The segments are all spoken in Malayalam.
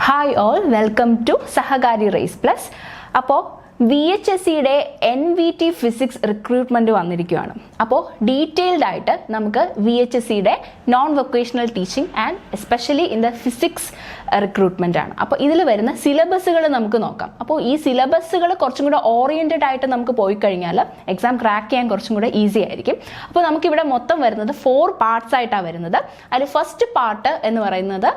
Hi all, welcome to Sahagari Race Plus. അപ്പോൾ VHSCയുടെ NVT ഫിസിക്സ് റിക്രൂട്ട്മെൻറ്റ് വന്നിരിക്കുകയാണ്. അപ്പോൾ ഡീറ്റെയിൽഡ് ആയിട്ട് നമുക്ക് VHSCയുടെ non vocational teaching and especially in the physics recruitment ആണ്. അപ്പോൾ ഇതിൽ വരുന്ന സിലബസുകൾ നമുക്ക് നോക്കാം. അപ്പോൾ ഈ സിലബസുകൾ കുറച്ചും കൂടെ ഓറിയൻറ്റഡ് ആയിട്ട് നമുക്ക് പോയി കഴിഞ്ഞാൽ എക്സാം ക്രാക്ക് ചെയ്യാൻ കുറച്ചും കൂടെ ഈസി ആയിരിക്കും. അപ്പോൾ നമുക്കിവിടെ മൊത്തം വരുന്നത് 4 പാർട്സ് ആയിട്ടാണ് വരുന്നത്. അതിൽ ഫസ്റ്റ് പാർട്ട് എന്ന് പറയുന്നത്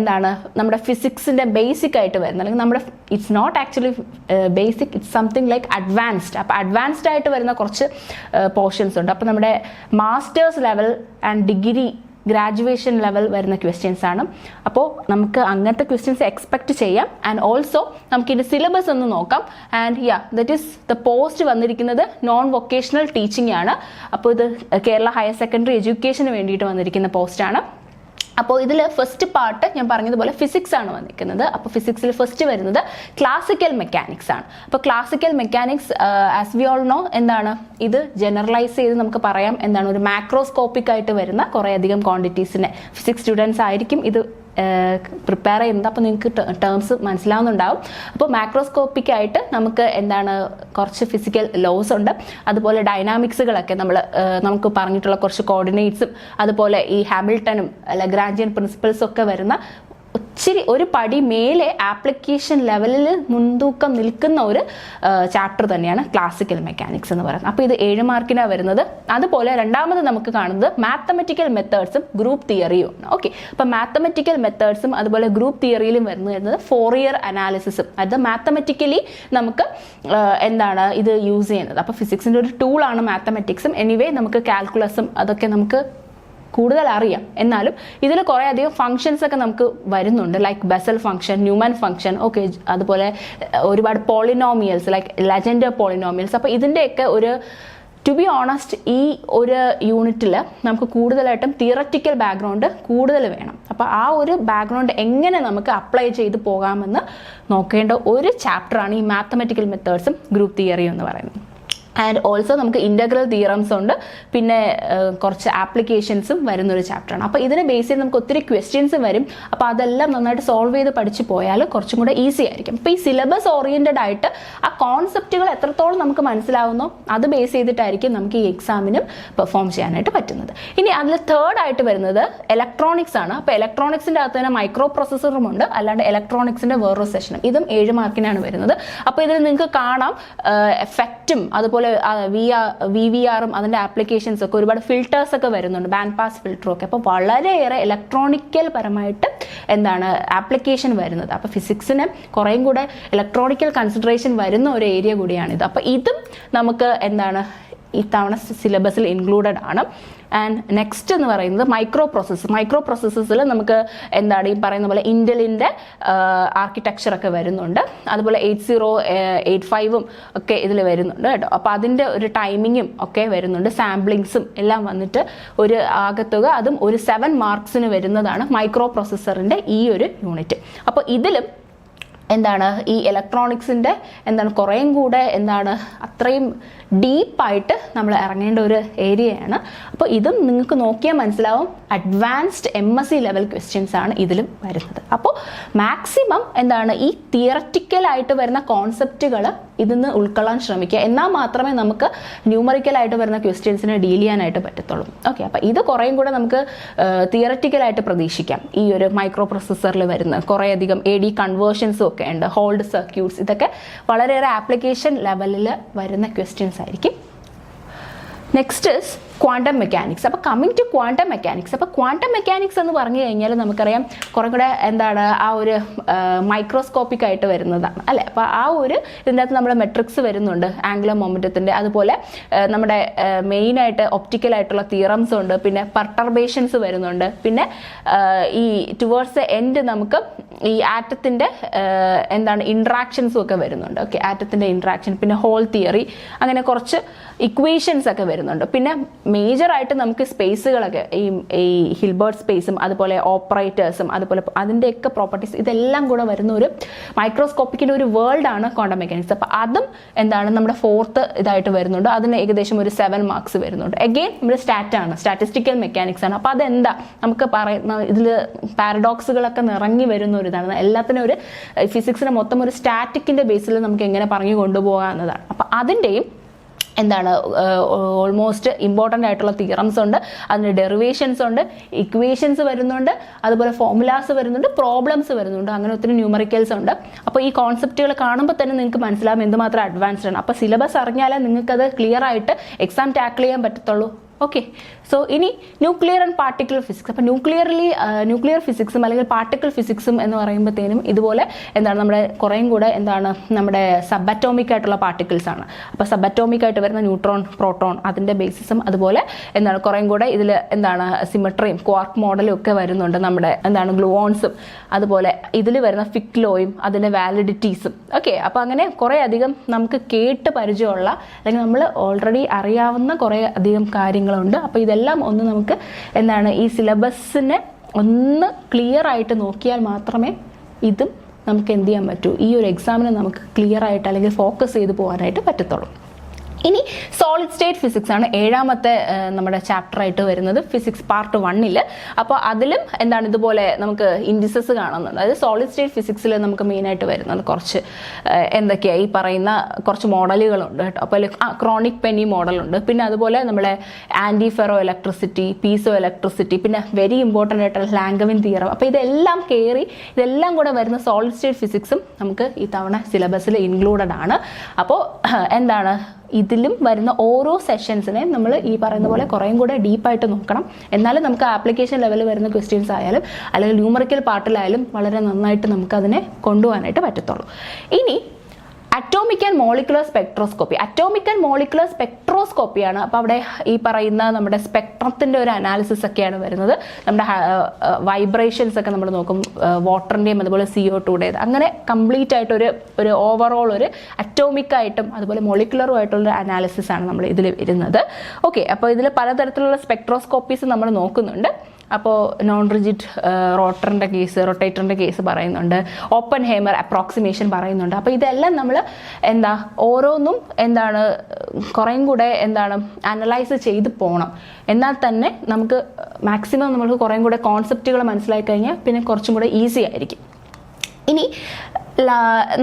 എന്താണ്, നമ്മുടെ ഫിസിക്സിൻ്റെ ബേസിക് ആയിട്ട് വരുന്നത്, അല്ലെങ്കിൽ നമ്മുടെ it's not actually basic, it's something like advanced. അപ്പോൾ അഡ്വാൻസ്ഡ് ആയിട്ട് വരുന്ന കുറച്ച് പോർഷൻസ് ഉണ്ട്. അപ്പോൾ നമ്മുടെ masters level and degree graduation level വരുന്ന ക്വസ്റ്റ്യൻസ് ആണ്. അപ്പോൾ നമുക്ക് അങ്ങനത്തെ ക്വസ്റ്റ്യൻസ് എക്സ്പെക്ട് ചെയ്യാം. ആൻഡ് ഓൾസോ നമുക്കിതിൻ്റെ സിലബസ് ഒന്ന് നോക്കാം. And that is the post വന്നിരിക്കുന്നത് നോൺ വൊക്കേഷണൽ ടീച്ചിങ് ആണ്. അപ്പോൾ ഇത് കേരള ഹയർ സെക്കൻഡറി എഡ്യൂക്കേഷന് വേണ്ടിയിട്ട് വന്നിരിക്കുന്ന പോസ്റ്റാണ്. അപ്പോൾ ഇതിൽ ഫസ്റ്റ് പാർട്ട് ഞാൻ പറഞ്ഞതുപോലെ ഫിസിക്സ് ആണ് വന്നിരിക്കുന്നത്. അപ്പോൾ ഫിസിക്സിൽ ഫസ്റ്റ് വരുന്നത് ക്ലാസിക്കൽ മെക്കാനിക്സ് ആണ്. അപ്പോൾ classical mechanics as we all no എന്താണ്, ഇത് ജനറലൈസ് ചെയ്ത് നമുക്ക് പറയാം എന്താണ്, ഒരു മാക്രോസ്കോപ്പിക് ആയിട്ട് വരുന്ന കുറേയധികം ക്വാണ്ടിറ്റീസിനെ ഫിസിക്സ് സ്റ്റുഡൻസ് ആയിരിക്കും ഇത് പ്രിപ്പയർ ചെയ്യുന്നത്. അപ്പോൾ നിങ്ങൾക്ക് ടേംസ് മനസ്സിലാവുന്നുണ്ടാവും. അപ്പോൾ മാക്രോസ്കോപ്പിക് ആയിട്ട് നമുക്ക് എന്താണ്, കുറച്ച് ഫിസിക്കൽ ലോസ് ഉണ്ട്. അതുപോലെ ഡൈനാമിക്സുകളൊക്കെ നമുക്ക് പറഞ്ഞിട്ടുള്ള കുറച്ച് കോർഡിനേറ്റ്സും അതുപോലെ ഈ ഹാമിൽട്ടനും ലഗ്രാഞ്ചിയൻ പ്രിൻസിപ്പിൾസും ഒക്കെ വരുന്ന ഒത്തിരി ഒരു പടി മേലെ ആപ്ലിക്കേഷൻ ലെവലിൽ മുൻതൂക്കം നിൽക്കുന്ന ഒരു ചാപ്റ്റർ തന്നെയാണ് ക്ലാസിക്കൽ മെക്കാനിക്സ് എന്ന് പറയുന്നത്. അപ്പോൾ ഇത് 7 മാർക്കിനാണ് വരുന്നത്. അതുപോലെ രണ്ടാമത് നമുക്ക് കാണുന്നത് മാത്തമെറ്റിക്കൽ മെത്തേഡ്സും ഗ്രൂപ്പ് തിയറിയും. ഓക്കെ, അപ്പോൾ മാത്തമെറ്റിക്കൽ മെത്തേഡ്സും അതുപോലെ ഗ്രൂപ്പ് തിയറിയിലും വരുന്നത് 4 ഇയർ അനാലിസിസും, അത് മാത്തമെറ്റിക്കലി നമുക്ക് എന്താണ് ഇത് യൂസ് ചെയ്യുന്നത്. അപ്പോൾ ഫിസിക്സിൻ്റെ ഒരു ടൂളാണ് മാത്തമെറ്റിക്സും. എനിവേ നമുക്ക് കാൽക്കുലസും അതൊക്കെ നമുക്ക് കൂടുതൽ അറിയാം. എന്നാലും ഇതിൽ കുറേ അധികം ഫങ്ഷൻസ് ഒക്കെ നമുക്ക് വരുന്നുണ്ട്, like Bessel function, Neumann function, okay, അതുപോലെ ഒരുപാട് പോളിനോമിയൽസ് ലൈക്ക് ലെജൻഡർ പോളിനോമിയൽസ്. അപ്പോൾ ഇതിൻ്റെയൊക്കെ ഒരു ടു ബി ഓണസ്റ്റ് ഈ ഒരു യൂണിറ്റിൽ നമുക്ക് കൂടുതലായിട്ടും തിയററ്റിക്കൽ ബാക്ക്ഗ്രൗണ്ട് കൂടുതൽ വേണം. അപ്പോൾ ആ ഒരു ബാക്ക്ഗ്രൗണ്ട് എങ്ങനെ നമുക്ക് അപ്ലൈ ചെയ്ത് പോകാമെന്ന് നോക്കേണ്ട ഒരു ചാപ്റ്ററാണ് ഈ മാത്തമെറ്റിക്കൽ മെത്തേഡ്സും ഗ്രൂപ്പ് തിയറിയും എന്ന് പറയുന്നത്. ആൻഡ് ഓൾസോ നമുക്ക് ഇൻ്റഗ്രൽ തിയറംസ് ഉണ്ട്, പിന്നെ കുറച്ച് ആപ്ലിക്കേഷൻസും വരുന്നൊരു ചാപ്റ്ററാണ്. അപ്പോൾ ഇതിനെ ബേസ് ചെയ്ത് നമുക്ക് ഒത്തിരി ക്വസ്റ്റ്യൻസും വരും. അപ്പോൾ അതെല്ലാം നന്നായിട്ട് സോൾവ് ചെയ്ത് പഠിച്ച് പോയാൽ കുറച്ചും കൂടെ ഈസി ആയിരിക്കും. അപ്പോൾ ഈ സിലബസ് ഓറിയൻറ്റഡ് ആയിട്ട് ആ കോൺസെപ്റ്റുകൾ എത്രത്തോളം നമുക്ക് മനസ്സിലാവുന്നോ അത് ബേസ് ചെയ്തിട്ടായിരിക്കും നമുക്ക് ഈ എക്സാമിനും പെർഫോം ചെയ്യാനായിട്ട് പറ്റുന്നത്. ഇനി അതിൽ തേർഡായിട്ട് വരുന്നത് ഇലക്ട്രോണിക്സ് ആണ്. അപ്പോൾ ഇലക്ട്രോണിക്സിൻ്റെ അകത്ത് തന്നെ മൈക്രോ പ്രൊസസ്സറും ഉണ്ട്, അല്ലാണ്ട് ഇലക്ട്രോണിക്സിൻ്റെ വേറൊരു സെഷനും. ഇതും 7 മാർക്കിനാണ് വരുന്നത്. അപ്പോൾ ഇതിൽ നിങ്ങൾക്ക് കാണാം എഫക്റ്റും അതുപോലെ VVRും അതിൻ്റെ ആപ്ലിക്കേഷൻസ് ഒക്കെ, ഒരുപാട് ഫിൽറ്റേഴ്സ് ഒക്കെ വരുന്നുണ്ട്, ബാൻഡ് പാസ് ഫിൽറ്ററും ഒക്കെ. അപ്പോൾ വളരെയേറെ ഇലക്ട്രോണിക്കൽ പരമായിട്ട് എന്താണ് ആപ്ലിക്കേഷൻ വരുന്നത്. അപ്പോൾ ഫിസിക്സിന് കുറേയും കൂടെ ഇലക്ട്രോണിക്കൽ കൺസിഡറേഷൻ വരുന്ന ഒരു ഏരിയ കൂടിയാണിത്. അപ്പോൾ ഇതും നമുക്ക് എന്താണ് ഇത്തവണ സിലബസിൽ ഇൻക്ലൂഡഡ് ആണ്. ആൻഡ് നെക്സ്റ്റ് എന്ന് പറയുന്നത് മൈക്രോ പ്രോസസ്സസിൽ നമുക്ക് എന്താണ് ഈ പറയുന്ന പോലെ ഇൻ്റലിൻ്റെ ആർക്കിടെക്ചറൊക്കെ വരുന്നുണ്ട്. അതുപോലെ 8085ഉം ഒക്കെ ഇതിൽ വരുന്നുണ്ട് കേട്ടോ. അപ്പോൾ അതിൻ്റെ ഒരു ടൈമിങ്ങും ഒക്കെ വരുന്നുണ്ട്, സാമ്പിളിങ്സും എല്ലാം വന്നിട്ട് ഒരു ആകത്തുക, അതും ഒരു 7 മാർക്സിന് വരുന്നതാണ് മൈക്രോ പ്രോസസ്സറിൻ്റെ ഈ ഒരു യൂണിറ്റ്. അപ്പോൾ ഇതിലും എന്താണ് ഈ ഇലക്ട്രോണിക്സിൻ്റെ എന്താണ് കുറേയും കൂടെ എന്താണ് അത്രയും ഡീപ്പായിട്ട് നമ്മൾ ഇറങ്ങേണ്ട ഒരു ഏരിയയാണ്. അപ്പോൾ ഇതും നിങ്ങൾക്ക് നോക്കിയാൽ മനസ്സിലാവും അഡ്വാൻസ്ഡ് MSc ലെവൽ ക്വസ്റ്റ്യൻസ് ആണ് ഇതിലും വരുന്നത്. അപ്പോൾ മാക്സിമം എന്താണ് ഈ തിയററ്റിക്കലായിട്ട് വരുന്ന കോൺസെപ്റ്റുകൾ ഇതിന്ന് ഉൾക്കൊള്ളാൻ ശ്രമിക്കുക. എന്നാൽ മാത്രമേ നമുക്ക് ന്യൂമറിക്കലായിട്ട് വരുന്ന ക്വസ്റ്റ്യൻസിനെ ഡീൽ ചെയ്യാനായിട്ട് പറ്റത്തുള്ളൂ. ഓക്കെ, അപ്പോൾ ഇത് കുറേയും കൂടെ നമുക്ക് തിയററ്റിക്കലായിട്ട് പ്രതീക്ഷിക്കാം. ഈ ഒരു മൈക്രോ പ്രൊസസ്സറിൽ വരുന്ന കുറേയധികം AD കൺവേർഷൻസും ഒക്കെ ഉണ്ട്, ഹോൾഡ് സർക്യൂട്ട്സ്, ഇതൊക്കെ വളരെയേറെ ആപ്ലിക്കേഷൻ ലെവലിൽ വരുന്ന ക്വസ്റ്റ്യൻസ് ആയിരിക്കും. Next is quantum mechanics. അപ്പോൾ കമ്മിങ് ടു ക്വാണ്ടം മെക്കാനിക്സ്, അപ്പോൾ ക്വാണ്ടം മെക്കാനിക്സ് എന്ന് പറഞ്ഞു കഴിഞ്ഞാൽ നമുക്കറിയാം കുറേ കൂടെ എന്താണ് ആ ഒരു മൈക്രോസ്കോപ്പിക് ആയിട്ട് വരുന്നതാണ് അല്ലേ. അപ്പോൾ ആ ഒരു ഇതിൻ്റെ അകത്ത് നമ്മുടെ മെട്രിക്സ് വരുന്നുണ്ട്, ആംഗുലർ മൊമെൻറ്റത്തിൻ്റെ, അതുപോലെ നമ്മുടെ മെയിനായിട്ട് ഒപ്റ്റിക്കലായിട്ടുള്ള തിയറംസ് ഉണ്ട്, പിന്നെ പെർട്ടർബേഷൻസ് വരുന്നുണ്ട്, പിന്നെ ഈ ടുവേർഡ്സ് ദ എൻഡ് നമുക്ക് ഈ ആറ്റത്തിൻ്റെ എന്താണ് ഇൻട്രാക്ഷൻസും ഒക്കെ വരുന്നുണ്ട്. ഓക്കെ, ആറ്റത്തിൻ്റെ ഇൻട്രാക്ഷൻ, പിന്നെ ഹോൾ തിയറി, അങ്ങനെ കുറച്ച് ഇക്വേഷൻസ് ഒക്കെ വരുന്നുണ്ട്. പിന്നെ മേജറായിട്ട് നമുക്ക് സ്പേസുകളൊക്കെ ഈ ഹിൽബർട്ട് സ്പേസും അതുപോലെ ഓപ്പറേറ്റേഴ്സും അതുപോലെ അതിൻ്റെയൊക്കെ പ്രോപ്പർട്ടീസ് ഇതെല്ലാം കൂടെ വരുന്ന ഒരു മൈക്രോസ്കോപ്പിക്കിൻ്റെ ഒരു വേൾഡാണ് ക്വാണ്ടം മെക്കാനിക്സ്. അപ്പോൾ അതും എന്താണ് നമ്മുടെ 4th ഇതായിട്ട് വരുന്നുണ്ട്. അതിന് ഏകദേശം ഒരു 7 മാർക്സ് വരുന്നുണ്ട്. അഗെയിൻ നമ്മുടെ സ്റ്റാറ്റിസ്റ്റിക്കൽ മെക്കാനിക്സ് ആണ്. അപ്പോൾ അതെന്താ നമുക്ക് പറയുന്ന ഇതിൽ പാരഡോക്സുകളൊക്കെ നിറങ്ങി വരുന്ന ഒരു ഇതാണ്. എല്ലാത്തിനും ഒരു ഫിസിക്സിനെ മൊത്തം ഒരു സ്റ്റാറ്റിക്കിൻ്റെ ബേസിൽ നമുക്ക് എങ്ങനെ പറഞ്ഞു കൊണ്ടുപോകാവുന്നതാണ്. അപ്പോൾ അതിൻ്റെയും എന്താണ് ഓൾമോസ്റ്റ് ഇമ്പോർട്ടൻ്റ് ആയിട്ടുള്ള തിയറംസ് ഉണ്ട്, അതിൻ്റെ ഡെറിവേഷൻസ് ഉണ്ട്, ഇക്വേഷൻസ് വരുന്നുണ്ട്, അതുപോലെ ഫോർമുലാസ് വരുന്നുണ്ട്, പ്രോബ്ലംസ് വരുന്നുണ്ട്, അങ്ങനെ ഒത്തിരി ന്യൂമറിക്കൽസ് ഉണ്ട്. അപ്പോൾ ഈ കോൺസെപ്റ്റുകൾ കാണുമ്പോൾ തന്നെ നിങ്ങൾക്ക് മനസ്സിലാവും എന്തുമാത്രം അഡ്വാൻസ്ഡ് ആണ്. അപ്പോൾ സിലബസ് അറിഞ്ഞാലേ നിങ്ങൾക്കത് ക്ലിയർ ആയിട്ട് എക്സാം ടാക്കിൾ ചെയ്യാൻ പറ്റത്തുള്ളൂ. ഓക്കെ, സോ ഇനി ന്യൂക്ലിയർ ആൻഡ് പാർട്ടിക്കിൾ ഫിസിക്സ്. അപ്പോൾ ന്യൂക്ലിയർ ഫിസിക്സും അല്ലെങ്കിൽ പാർട്ടിക്കിൾ ഫിസിക്സും എന്ന് പറയുമ്പോഴത്തേനും ഇതുപോലെ എന്താണ് നമ്മുടെ കുറേയും കൂടെ എന്താണ് നമ്മുടെ സബ് ആയിട്ടുള്ള പാർട്ടിക്കിൾസ് ആണ്. അപ്പോൾ സബ് ആയിട്ട് വരുന്ന ന്യൂട്രോൺ, പ്രോട്ടോൺ അതിൻ്റെ ബേസിസും അതുപോലെ എന്താണ് കുറേയും കൂടെ ഇതിൽ എന്താണ് സിമെട്രിയും ക്വാർക്ക് മോഡലും ഒക്കെ വരുന്നുണ്ട്. നമ്മുടെ എന്താണ് ഗ്ലൂവോൺസും അതുപോലെ ഇതിൽ വരുന്ന ഫിക് ലോയും അതിൻ്റെ വാലിഡിറ്റീസും. ഓക്കെ, അപ്പോൾ അങ്ങനെ കുറേ അധികം നമുക്ക് കേട്ട് പരിചയമുള്ള അല്ലെങ്കിൽ നമ്മൾ ഓൾറെഡി അറിയാവുന്ന കുറേ അധികം കാര്യങ്ങളുണ്ട്. അപ്പോൾ ഇതെല്ലാം ഒന്ന് നമുക്ക് എന്താണ് ഈ സിലബസിനെ ഒന്ന് ക്ലിയർ ആയിട്ട് നോക്കിയാൽ മാത്രമേ ഇതും നമുക്ക് എന്ത് ചെയ്യാൻ പറ്റൂ, ഈ ഒരു എക്സാമിന് നമുക്ക് ക്ലിയർ ആയിട്ട് അല്ലെങ്കിൽ ഫോക്കസ് ചെയ്ത് പോകാനായിട്ട് പറ്റത്തുള്ളൂ. ഇനി സോളിഡ് സ്റ്റേറ്റ് ഫിസിക്സ് ആണ് 7ാമത്തെ നമ്മുടെ ചാപ്റ്റർ ആയിട്ട് വരുന്നത്, ഫിസിക്സ് പാർട്ട് 1. അപ്പോൾ അതിലും എന്താണ് ഇതുപോലെ നമുക്ക് ഇൻഡിസസ് കാണുന്നുണ്ട്. അതായത് സോളിഡ് സ്റ്റേറ്റ് ഫിസിക്സിൽ നമുക്ക് മെയിനായിട്ട് വരുന്നത് കുറച്ച് എന്തൊക്കെയാണ് ഈ പറയുന്ന കുറച്ച് മോഡലുകളുണ്ട് കേട്ടോ. അപ്പോൾ ക്രോണിക് പെനി മോഡലുണ്ട്, പിന്നെ അതുപോലെ നമ്മളെ anti ferro electricity, piezo electricity, പിന്നെ വെരി ഇമ്പോർട്ടൻ്റ് ആയിട്ടുള്ള ലാംഗവിൻ തിയറം. അപ്പോൾ ഇതെല്ലാം ഇതെല്ലാം കൂടെ വരുന്ന സോളിഡ് സ്റ്റേറ്റ് ഫിസിക്സും നമുക്ക് ഈ തവണ സിലബസിൽ ഇൻക്ലൂഡഡ് ആണ്. അപ്പോൾ എന്താണ് ഇതിലും വരുന്ന ഓരോ സെഷൻസിനെയും നമ്മൾ ഈ പറയുന്ന പോലെ കുറേയും കൂടെ ഡീപ്പായിട്ട് നോക്കണം. എന്നാലും നമുക്ക് ആപ്ലിക്കേഷൻ ലെവലിൽ വരുന്ന ക്വസ്റ്റ്യൻസ് ആയാലും അല്ലെങ്കിൽ ന്യൂമറിക്കൽ പാർട്ടിലായാലും വളരെ നന്നായിട്ട് നമുക്കതിനെ കൊണ്ടുപോകാനായിട്ട് പറ്റത്തുള്ളൂ. ഇനി അറ്റോമിക് ആൻഡ് മോളിക്കുലർ സ്പെക്ട്രോസ്കോപ്പിയാണ്. അപ്പോൾ അവിടെ ഈ പറയുന്ന നമ്മുടെ സ്പെക്ട്രത്തിൻ്റെ ഒരു അനാലിസിസ് ഒക്കെയാണ് വരുന്നത്. നമ്മുടെ വൈബ്രേഷൻസ് ഒക്കെ നമ്മൾ നോക്കും, വാട്ടറിൻ്റെയും അതുപോലെ CO2-യുടേത്, അങ്ങനെ കംപ്ലീറ്റ് ആയിട്ടൊരു ഓവറോൾ ഒരു അറ്റോമിക് ആയിട്ടും അതുപോലെ മൊളിക്കുലറും ആയിട്ടുള്ളൊരു അനാലിസിസ് ആണ് നമ്മൾ ഇതിൽ വരുന്നത്. ഓക്കെ, അപ്പോൾ ഇതിൽ പലതരത്തിലുള്ള സ്പെക്ട്രോസ്കോപ്പീസ് നമ്മൾ നോക്കുന്നുണ്ട്. അപ്പോൾ നോൺ റിജിഡ് റൊട്ടേറ്ററിൻ്റെ കേസ് പറയുന്നുണ്ട്, ഓപ്പൺ ഹേമർ അപ്രോക്സിമേഷൻ പറയുന്നുണ്ട്. അപ്പോൾ ഇതെല്ലാം നമ്മൾ ഓരോന്നും കുറേയും കൂടെ അനലൈസ് ചെയ്ത് പോകണം. എന്നാൽ തന്നെ നമുക്ക് മാക്സിമം നമുക്ക് കുറേയും കൂടെ കോൺസെപ്റ്റുകൾ മനസ്സിലാക്കി കഴിഞ്ഞാൽ പിന്നെ കുറച്ചും കൂടെ ഈസി ആയിരിക്കും. ഇനി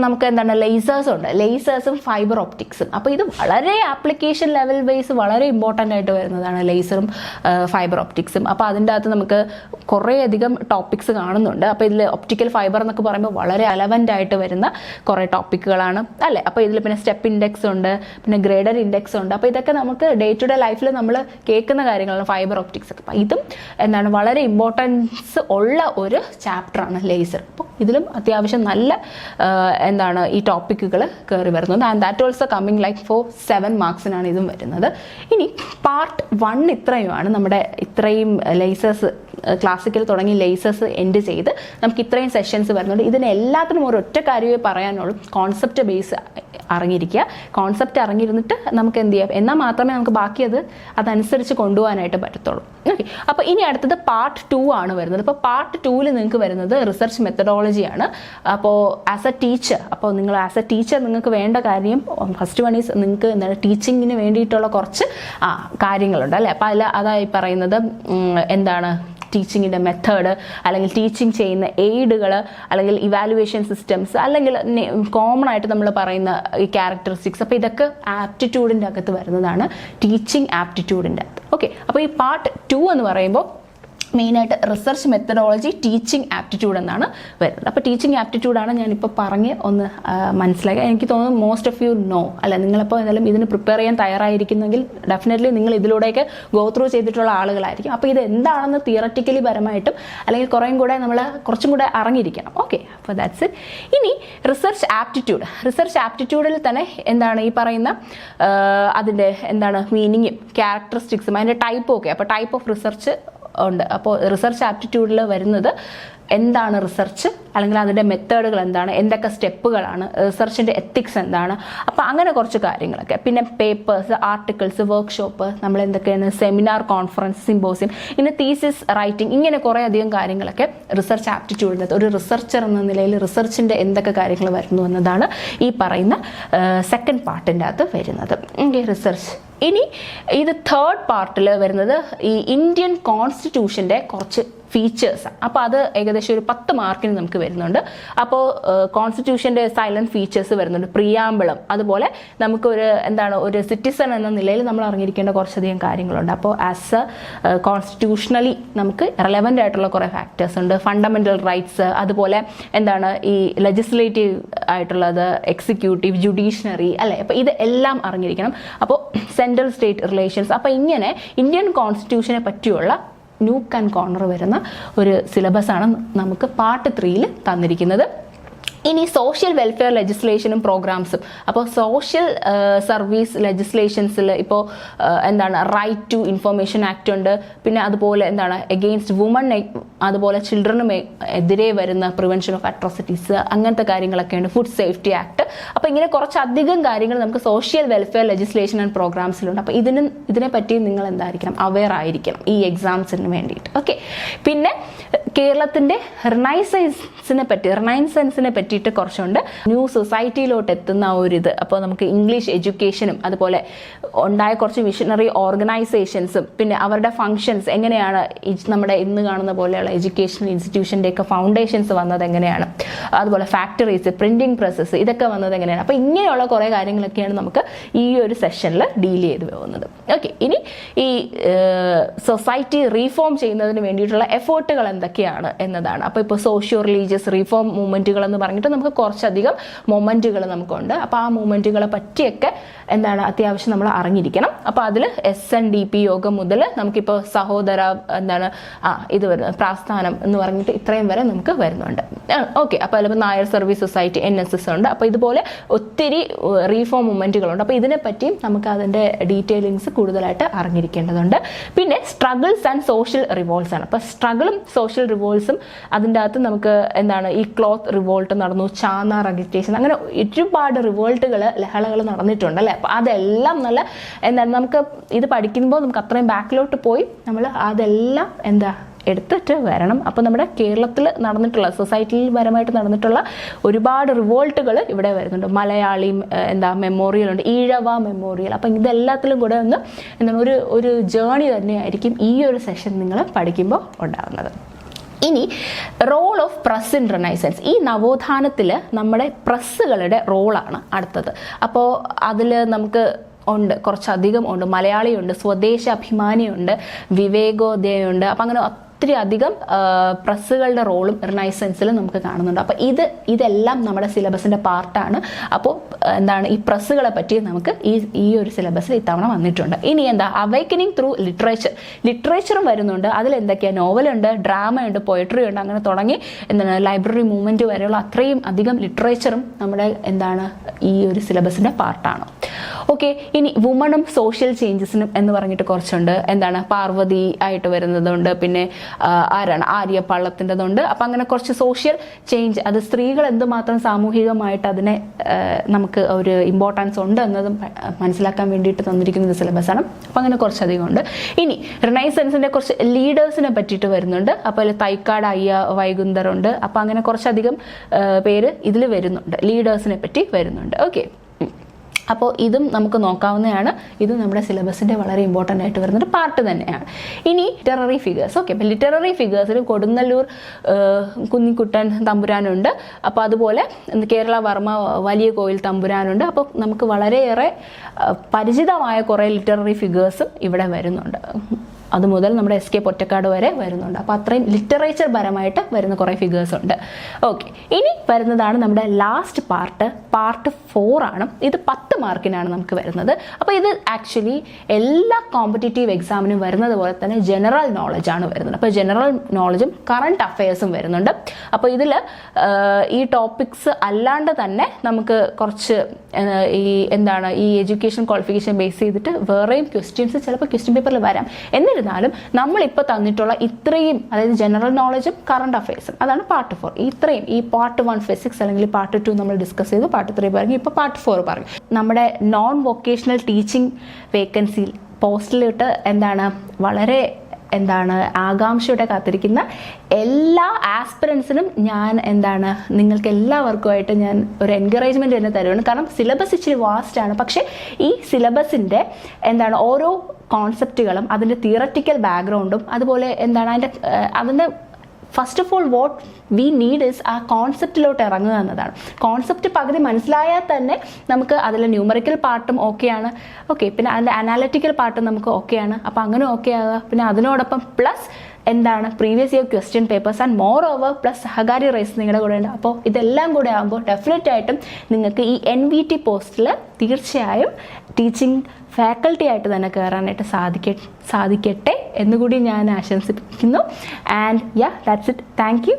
നമുക്ക് ലേസേഴ്സ് ഉണ്ട്, ലേസേഴ്സും ഫൈബർ ഒപ്റ്റിക്സും. അപ്പോൾ ഇത് വളരെ ആപ്ലിക്കേഷൻ ലെവൽ വൈസ് വളരെ ഇമ്പോർട്ടൻ്റ് ആയിട്ട് വരുന്നതാണ് ലേസറും ഫൈബർ ഒപ്റ്റിക്സും. അപ്പോൾ അതിൻ്റെ അകത്ത് നമുക്ക് കുറേയധികം ടോപ്പിക്സ് കാണുന്നുണ്ട്. അപ്പോൾ ഇതിൽ ഒപ്റ്റിക്കൽ ഫൈബർ എന്നൊക്കെ പറയുമ്പോൾ വളരെ റെലവൻ്റ് ആയിട്ട് വരുന്ന കുറേ ടോപ്പിക്കുകളാണ് അല്ലേ. അപ്പോൾ ഇതിൽ പിന്നെ സ്റ്റെപ്പ് ഇൻഡെക്സ് ഉണ്ട്, പിന്നെ ഗ്രേഡർ ഇൻഡെക്സ് ഉണ്ട്. അപ്പോൾ ഇതൊക്കെ നമുക്ക് ഡേ ടു ഡേ ലൈഫിൽ നമ്മൾ കേൾക്കുന്ന കാര്യങ്ങളാണ് ഫൈബർ ഒപ്റ്റിക്സ് ഒക്കെ. അപ്പോൾ ഇതും വളരെ ഇമ്പോർട്ടൻസ് ഉള്ള ഒരു ചാപ്റ്ററാണ് ലേസർ. അപ്പോൾ ഇതിലും അത്യാവശ്യം നല്ല ഈ ടോപ്പിക്കുകൾ കയറി വരുന്നത്. And that also coming like four 7 മാർക്സിനാണ് ഇതും വരുന്നത്. ഇനി പാർട്ട് 1 ഇത്രയുമാണ്. നമ്മുടെ ഇത്രയും ലേസേഴ്സ് ക്ലാസിക്കൽ തുടങ്ങി ലേസേഴ്സ് എൻഡ് ചെയ്ത് നമുക്ക് ഇത്രയും സെഷൻസ് വരുന്നുണ്ട്. ഇതിനെല്ലാത്തിനും ഒരൊറ്റ കാര്യമേ പറയാനുള്ളൂ, കോൺസെപ്റ്റ് ബേസ് അറിഞ്ഞിരിക്കുക. കോൺസെപ്റ്റ് അറിഞ്ഞിരുന്നിട്ട് നമുക്ക് എന്ത് ചെയ്യാം, എന്നാൽ മാത്രമേ നമുക്ക് ബാക്കി അതനുസരിച്ച് കൊണ്ടുപോകാനായിട്ട് പറ്റത്തുള്ളൂ. ഓക്കെ, അപ്പോൾ ഇനി അടുത്തത് പാർട്ട് 2 ആണ് വരുന്നത്. അപ്പോൾ പാർട്ട് 2-ൽ നിങ്ങൾക്ക് വരുന്നത് റിസർച്ച് മെത്തഡോളജിയാണ്. അപ്പോൾ ആസ് എ ടീച്ചർ നിങ്ങൾക്ക് വേണ്ട കാര്യം ഫസ്റ്റ് വൺ ഈസ് നിങ്ങൾക്ക് ടീച്ചിങ്ങിന് വേണ്ടിയിട്ടുള്ള കുറച്ച് കാര്യങ്ങളുണ്ട് അല്ലേ. അപ്പോൾ അതായി പറയുന്നത് ടീച്ചിങ്ങിൻ്റെ മെത്തേഡ്, അല്ലെങ്കിൽ ടീച്ചിങ് ചെയ്യുന്ന എയ്ഡുകൾ, അല്ലെങ്കിൽ ഇവാലുവേഷൻ സിസ്റ്റംസ്, അല്ലെങ്കിൽ കോമൺ ആയിട്ട് നമ്മൾ പറയുന്ന ഈ ക്യാരക്ടറിസ്റ്റിക്സ്. അപ്പോൾ ഇതൊക്കെ ആപ്റ്റിറ്റ്യൂഡിൻ്റെ അകത്ത് വരുന്നതാണ്, ടീച്ചിങ് ആപ്റ്റിറ്റ്യൂഡിൻ്റെ അകത്ത്. ഓക്കെ, അപ്പോൾ ഈ പാർട്ട് 2 എന്ന് പറയുമ്പോൾ മെയിനായിട്ട് റിസർച്ച് മെത്തഡോളജി, ടീച്ചിങ് ആപ്റ്റിറ്റ്യൂഡ് എന്നാണ് വരുന്നത്. അപ്പോൾ ടീച്ചിങ് ആപ്റ്റിറ്റ്യൂഡാണ് ഞാനിപ്പോൾ പറഞ്ഞ് ഒന്ന് മനസ്സിലാക്കുക. എനിക്ക് തോന്നുന്നു മോസ്റ്റ് ഓഫ് യു നോ അല്ല, നിങ്ങളിപ്പോൾ ഏതായാലും ഇതിന് പ്രിപ്പയർ ചെയ്യാൻ തയ്യാറായിരിക്കുന്നെങ്കിൽ ഡെഫിനറ്റ്ലി നിങ്ങൾ ഇതിലൂടെയൊക്കെ ഗോ ത്രൂ ചെയ്തിട്ടുള്ള ആളുകളായിരിക്കും. അപ്പോൾ ഇത് എന്താണെന്ന് തിയററ്റിക്കലി പരമായിട്ടും അല്ലെങ്കിൽ കുറേയും കൂടെ നമ്മൾ കുറച്ചും കൂടെ അറിഞ്ഞിരിക്കണം. ഓക്കെ, അപ്പോൾ ദാറ്റ്സ് ഇറ്റ്. ഇനി റിസർച്ച് ആപ്റ്റിറ്റ്യൂഡിൽ തന്നെ ഈ പറയുന്ന അതിൻ്റെ മീനിങ്ങും ക്യാരക്ടറിസ്റ്റിക്സും അതിൻ്റെ ടൈപ്പും ഒക്കെ. അപ്പോൾ ടൈപ്പ് ഓഫ് റിസർച്ച് ഉണ്ട്. അപ്പോൾ റിസർച്ച് ആപ്റ്റിറ്റ്യൂഡിൽ വരുന്നത് എന്താണ് റിസർച്ച്, അല്ലെങ്കിൽ അതിൻ്റെ മെത്തേഡുകൾ എന്താണ്, എന്തൊക്കെ സ്റ്റെപ്പുകളാണ്, റിസർച്ചിൻ്റെ എത്തിക്സ് എന്താണ്, അപ്പോൾ അങ്ങനെ കുറച്ച് കാര്യങ്ങളൊക്കെ. പിന്നെ പേപ്പേഴ്സ്, ആർട്ടിക്കിൾസ്, വർക്ക്ഷോപ്പ്, നമ്മൾ എന്തൊക്കെയാണ് സെമിനാർ, കോൺഫറൻസ്, സിമ്പോസിയം, ഇങ്ങനെ തീസിസ് റൈറ്റിംഗ്, ഇങ്ങനെ കുറേ അധികം കാര്യങ്ങളൊക്കെ റിസർച്ച് ആപ്റ്റിറ്റ്യൂഡിനകത്ത് ഒരു റിസർച്ചർ എന്ന നിലയിൽ റിസർച്ചിൻ്റെ എന്തൊക്കെ കാര്യങ്ങൾ വരുന്നു എന്നതാണ് ഈ പറയുന്ന സെക്കൻഡ് പാർട്ടിൻ്റെ അകത്ത് വരുന്നത്. റിസർച്ച്. ഇനി ഇത് തേർഡ് പാർട്ടിൽ വരുന്നത് ഈ ഇന്ത്യൻ കോൺസ്റ്റിറ്റ്യൂഷൻ്റെ കുറച്ച് ഫീച്ചേഴ്സാണ്. അപ്പോൾ അത് ഏകദേശം ഒരു 10 മാർക്കിന് നമുക്ക് വരുന്നുണ്ട്. അപ്പോൾ കോൺസ്റ്റിറ്റ്യൂഷൻ്റെ സൈലന്റ് ഫീച്ചേഴ്സ് വരുന്നുണ്ട്, പ്രിയാമ്പിളം, അതുപോലെ നമുക്കൊരു ഒരു സിറ്റിസൺ എന്ന നിലയിൽ നമ്മൾ അറിഞ്ഞിരിക്കേണ്ട കുറച്ചധികം കാര്യങ്ങളുണ്ട്. അപ്പോൾ ആസ് എ കോൺസ്റ്റിറ്റ്യൂഷണലി നമുക്ക് റെലവൻ്റ് ആയിട്ടുള്ള കുറേ ഫാക്ടേഴ്സ് ഉണ്ട്. ഫണ്ടമെൻ്റൽ റൈറ്റ്സ്, അതുപോലെ ഈ ലെജിസ്ലേറ്റീവ് ആയിട്ടുള്ളത്, എക്സിക്യൂട്ടീവ്, ജുഡീഷ്യറി, അല്ലേ? അപ്പോൾ ഇത് എല്ലാം അറിഞ്ഞിരിക്കണം. അപ്പോൾ സെൻട്രൽ സ്റ്റേറ്റ് റിലേഷൻസ്, അപ്പോൾ ഇങ്ങനെ ഇന്ത്യൻ കോൺസ്റ്റിറ്റ്യൂഷനെ പറ്റിയുള്ള ന്യൂക്ക് ആൻഡ് കോർണർ വരുന്ന ഒരു സിലബസാണ് നമുക്ക് പാർട്ട് 3 തന്നിരിക്കുന്നത്. ഇനി സോഷ്യൽ വെൽഫെയർ ലെജിസ്ലേഷനും പ്രോഗ്രാംസും. അപ്പോൾ സോഷ്യൽ സർവീസ് ലെജിസ്ലേഷൻസിൽ ഇപ്പോൾ റൈറ്റ് ടു ഇൻഫർമേഷൻ ആക്ട് ഉണ്ട്, പിന്നെ അതുപോലെ എഗെയിൻസ്റ്റ് വുമൺ, അതുപോലെ ചിൽഡ്രനും എതിരെ വരുന്ന പ്രിവെൻഷൻ ഓഫ് അട്രോസിറ്റീസ്, അങ്ങനത്തെ കാര്യങ്ങളൊക്കെ ഉണ്ട്. Food safety act. അപ്പോൾ ഇങ്ങനെ കുറച്ചധികം കാര്യങ്ങൾ നമുക്ക് സോഷ്യൽ വെൽഫെയർ ലെജിസ്ലേഷൻ ആൻഡ് പ്രോഗ്രാംസിലുണ്ട്. അപ്പോൾ ഇതിനെപ്പറ്റി നിങ്ങൾ എന്തായിരിക്കണം, അവെയർ ആയിരിക്കണം ഈ എക്സാംസിന് വേണ്ടിയിട്ട്. ഓക്കെ. പിന്നെ കേരളത്തിൻ്റെ റിനൈസൻസിനെ പറ്റിയിട്ട് കുറച്ചുണ്ട്. ന്യൂ സൊസൈറ്റിയിലോട്ട് എത്തുന്ന ഒരിത്. അപ്പോൾ നമുക്ക് ഇംഗ്ലീഷ് എഡ്യൂക്കേഷനും അതുപോലെ ഉണ്ടായ കുറച്ച് മിഷനറി ഓർഗനൈസേഷൻസും പിന്നെ അവരുടെ ഫങ്ഷൻസ് എങ്ങനെയാണ്, നമ്മുടെ ഇന്ന് കാണുന്ന പോലെയുള്ള എഡ്യൂക്കേഷണൽ ഇൻസ്റ്റിറ്റ്യൂഷൻ്റെയൊക്കെ ഫൗണ്ടേഷൻസ് വന്നത് എങ്ങനെയാണ്, അതുപോലെ ഫാക്ടറീസ്, പ്രിന്റിംഗ് പ്രസ്സസ്, ഇതൊക്കെ വന്നത് എങ്ങനെയാണ്. അപ്പോൾ ഇങ്ങനെയുള്ള കുറേ കാര്യങ്ങളൊക്കെയാണ് നമുക്ക് ഈ ഒരു സെഷനിൽ ഡീൽ ചെയ്ത് പോകുന്നത്. ഓക്കെ. ഇനി ഈ സൊസൈറ്റി റീഫോം ചെയ്യുന്നതിന് വേണ്ടിയിട്ടുള്ള എഫേർട്ടുകൾ എന്തൊക്കെയാണ് എന്നതാണ്. അപ്പോൾ ഇപ്പോൾ സോഷ്യോ റിലീജിയസ് റീഫോം മൂവ്മെൻറ്റുകൾ എന്ന് പറഞ്ഞിട്ട് നമുക്ക് കുറച്ചധികം മൊമെൻറ്റുകൾ നമുക്കുണ്ട്. അപ്പോൾ ആ മൂവ്മെൻറ്റുകളെ പറ്റിയൊക്കെ അത്യാവശ്യം നമ്മൾ അറിഞ്ഞിരിക്കണം. അപ്പോൾ അതിൽ SNDP യോഗം മുതൽ നമുക്കിപ്പോൾ സഹോദര ഇത് വരുന്നത് പ്രാസ്ഥാനം എന്ന് പറഞ്ഞിട്ട് ഇത്രയും വരെ നമുക്ക് വരുന്നുണ്ട്. ഓക്കെ. അപ്പോൾ അതിലിപ്പോൾ നായർ സർവീസ് സൊസൈറ്റി, NSS ഉണ്ട്. അപ്പോൾ ഇതുപോലെ ഒത്തിരി റീഫോം മൂവ്മെൻറ്റുകളുണ്ട്. അപ്പോൾ ഇതിനെപ്പറ്റിയും നമുക്ക് അതിൻ്റെ ഡീറ്റെയിലിങ്സ് കൂടുതലായിട്ട് അറിഞ്ഞിരിക്കേണ്ടതുണ്ട്. പിന്നെ സ്ട്രഗിൾസ് ആൻഡ് സോഷ്യൽ റിവോൾട്ട്സ് ആണ്. അപ്പോൾ സ്ട്രഗിളും സോഷ്യൽ റിവോൾട്ട്സും അതിൻ്റെ അകത്ത് നമുക്ക് ഈ ക്ലോത്ത് റിവോൾട്ട് നടന്നു, ചാന്നാർ അഗിറ്റേഷൻ, അങ്ങനെ ഒരുപാട് റിവോൾട്ടുകൾ, ലഹളകൾ നടന്നിട്ടുണ്ട്, അല്ലേ? അപ്പോൾ അതെല്ലാം നമുക്ക് ഇത് പഠിക്കുമ്പോൾ നമുക്ക് അത്രയും ബാക്കിലോട്ട് പോയി നമ്മൾ അതെല്ലാം എടുത്തിട്ട് വരണം. അപ്പോൾ നമ്മുടെ കേരളത്തിൽ നടന്നിട്ടുള്ള, സൊസൈറ്റിയിൽ പരമായിട്ട് നടന്നിട്ടുള്ള ഒരുപാട് റിവോൾട്ടുകൾ ഇവിടെ വരുന്നുണ്ട്. മലയാളി മെമ്മോറിയൽ ഉണ്ട്, ഈഴവ മെമ്മോറിയൽ. അപ്പം ഇതെല്ലാത്തിലും കൂടെ ഒരു ജേണി തന്നെയായിരിക്കും ഈ ഒരു സെഷൻ നിങ്ങൾ പഠിക്കുമ്പോൾ ഉണ്ടാകുന്നത്. ഇനി role of press in renaissance. ഈ നവോത്ഥാനത്തിൽ നമ്മുടെ പ്രസ്സുകളുടെ റോളാണ് അടുത്തത്. അപ്പോൾ അതിൽ നമുക്ക് കുറച്ചധികം ഉണ്ട്. മലയാളിയുണ്ട്, സ്വദേശ അഭിമാനിയുണ്ട്, വിവേകോദയുണ്ട്. അപ്പം അങ്ങനെ ഒത്തിരി അധികം പ്രസ്സുകളുടെ റോളും റിനൈസൻസിൽ നമുക്ക് കാണുന്നുണ്ട്. അപ്പോൾ ഇതെല്ലാം നമ്മുടെ സിലബസിൻ്റെ പാർട്ടാണ്. അപ്പോൾ ഈ പ്രസ്സുകളെ പറ്റി നമുക്ക് ഈ ഒരു സിലബസിൽ ഇത്തവണ വന്നിട്ടുണ്ട്. ഇനി അവൈക്കനിങ് ത്രൂ ലിറ്ററേച്ചറും വരുന്നുണ്ട്. അതിലെന്തൊക്കെയാണ്, നോവലുണ്ട്, ഡ്രാമയുണ്ട്, പോയട്രി ഉണ്ട്, അങ്ങനെ തുടങ്ങി ലൈബ്രറി മൂവ്മെൻറ്റ് വരെയുള്ള അത്രയും അധികം ലിറ്ററേച്ചറും നമ്മുടെ ഈ ഒരു സിലബസിൻ്റെ പാർട്ടാണ്. ഓക്കെ. ഇനി വുമണും സോഷ്യൽ ചേഞ്ചസിനും എന്ന് പറഞ്ഞിട്ട് കുറച്ചുണ്ട്. പാർവതി ആയിട്ട് വരുന്നതുണ്ട്, പിന്നെ ആര്യ പള്ളത്തിൻ്റെതുണ്ട്. അപ്പം അങ്ങനെ കുറച്ച് സോഷ്യൽ ചേഞ്ച്, അത് സ്ത്രീകൾ എന്തുമാത്രം സാമൂഹികമായിട്ട് അതിനെ നമുക്ക് ഒരു ഇമ്പോർട്ടൻസ് ഉണ്ട് എന്നതും മനസ്സിലാക്കാൻ വേണ്ടിയിട്ട് തന്നിരിക്കുന്ന സിലബസാണ്. അപ്പം അങ്ങനെ കുറച്ചധികം ഉണ്ട്. ഇനി റിനൈസൻസിൻ്റെ കുറച്ച് ലീഡേഴ്സിനെ പറ്റിയിട്ട് വരുന്നുണ്ട്. അപ്പോൾ അതിൽ തൈക്കാട് അയ്യ വൈകുന്തറുണ്ട്. അപ്പം അങ്ങനെ കുറച്ചധികം പേര് ഇതിൽ വരുന്നുണ്ട്, ലീഡേഴ്സിനെ പറ്റി വരുന്നുണ്ട്. ഓക്കെ. അപ്പോൾ ഇതും നമുക്ക് നോക്കാവുന്നതാണ്. ഇത് നമ്മുടെ സിലബസിൻ്റെ വളരെ ഇമ്പോർട്ടൻ്റ് ആയിട്ട് വരുന്നൊരു പാർട്ട് തന്നെയാണ്. ഇനി ലിറ്റററി ഫിഗേഴ്സ്. ഓക്കെ. അപ്പോൾ ലിറ്റററി ഫിഗേഴ്സിൽ കൊടുങ്ങല്ലൂർ കുഞ്ഞിക്കുട്ടൻ തമ്പുരാനുണ്ട്. അപ്പോൾ അതുപോലെ കേരള വർമ്മ വലിയ കോയിൽ തമ്പുരാനുണ്ട്. അപ്പോൾ നമുക്ക് വളരെയേറെ പരിചിതമായ കുറേ ലിറ്റററി ഫിഗേഴ്സും ഇവിടെ വരുന്നുണ്ട്. അതുമുതൽ നമ്മുടെ SK പൊറ്റക്കാട് വരെ വരുന്നുണ്ട്. അപ്പോൾ അത്രയും ലിറ്ററേച്ചർ പരമായിട്ട് വരുന്ന കുറേ ഫിഗേഴ്സ് ഉണ്ട്. ഓക്കെ. ഇനി വരുന്നതാണ് നമ്മുടെ ലാസ്റ്റ് പാർട്ട് 4 ആണ്. ഇത് 10 മാർക്കിനാണ് നമുക്ക് വരുന്നത്. അപ്പോൾ ഇത് ആക്ച്വലി എല്ലാ കോമ്പറ്റേറ്റീവ് എക്സാമിനും വരുന്നത് പോലെ തന്നെ ജനറൽ നോളജ് ആണ് വരുന്നത്. അപ്പോൾ ജനറൽ നോളജും കറണ്ട് അഫയേഴ്സും വരുന്നുണ്ട്. അപ്പോൾ ഇതിൽ ഈ ടോപ്പിക്സ് അല്ലാണ്ട് തന്നെ നമുക്ക് കുറച്ച് ഈ എഡ്യൂക്കേഷൻ ക്വാളിഫിക്കേഷൻ ബേസ് ചെയ്തിട്ട് വേറെയും ക്വസ്റ്റ്യൻസ് ചിലപ്പോൾ ക്വസ്റ്റ്യൻ പേപ്പറിൽ വരാം. എന്നിരുന്നാലും എന്നിരുന്നാലും നമ്മളിപ്പോൾ തന്നിട്ടുള്ള ഇത്രയും, അതായത് ജനറൽ നോളജും കറണ്ട് അഫയേഴ്സും, അതാണ് പാർട്ട് 4. ഇത്രയും ഈ പാർട്ട് 1 ഫിസിക്സ് അല്ലെങ്കിൽ പാർട്ട് 2 നമ്മൾ ഡിസ്കസ് ചെയ്തു, പാർട്ട് 3 പറഞ്ഞു, ഇപ്പോൾ പാർട്ട് 4 പറഞ്ഞു. നമ്മുടെ നോൺ വൊക്കേഷണൽ ടീച്ചിങ് വേക്കൻസിയിൽ പോസ്റ്റിലിട്ട് വളരെ ആകാംക്ഷയോടെ കാത്തിരിക്കുന്ന എല്ലാ ആസ്പിറൻസിനും ഞാൻ നിങ്ങൾക്ക് എല്ലാവർക്കുമായിട്ട് ഞാൻ ഒരു എൻകറേജ്മെന്റ് തന്നെ തരുവാണ്. കാരണം സിലബസ് ഇച്ചിരി വാസ്റ്റ് ആണ്, പക്ഷേ ഈ സിലബസിന്റെ ഓരോ കോൺസെപ്റ്റുകളും അതിന്റെ തിയററ്റിക്കൽ ബാക്ക്ഗ്രൗണ്ടും അതുപോലെ അതിന്റെ first of all what we need is ആ കോൺസെപ്റ്റിലോട്ട് ഇറങ്ങുക എന്നതാണ്. കോൺസെപ്റ്റ് പകുതി മനസ്സിലായാൽ തന്നെ നമുക്ക് അതിലെ ന്യൂമറിക്കൽ പാർട്ടും ഓക്കെയാണ്, ഓക്കെ, പിന്നെ അതിൻ്റെ അനാലിറ്റിക്കൽ പാർട്ടും നമുക്ക് ഓക്കെയാണ്. അപ്പോൾ അങ്ങനെ ഓക്കെ ആകുക. പിന്നെ അതിനോടൊപ്പം plus previous year question papers and moreover plus സഹകാരി റേസ് നിങ്ങളുടെ കൂടെ ഉണ്ട്. അപ്പോൾ ഇതെല്ലാം കൂടെ ആകുമ്പോൾ ഡെഫിനറ്റ് ആയിട്ടും നിങ്ങൾക്ക് ഈ NVT പോസ്റ്റിൽ തീർച്ചയായും ടീച്ചിങ് ഫാക്കൽറ്റി ആയിട്ട് തന്നെ കയറാനായിട്ട് സാധിക്കട്ടെ എന്നുകൂടി ഞാൻ ആശംസിക്കുന്നു. And that's it. Thank you.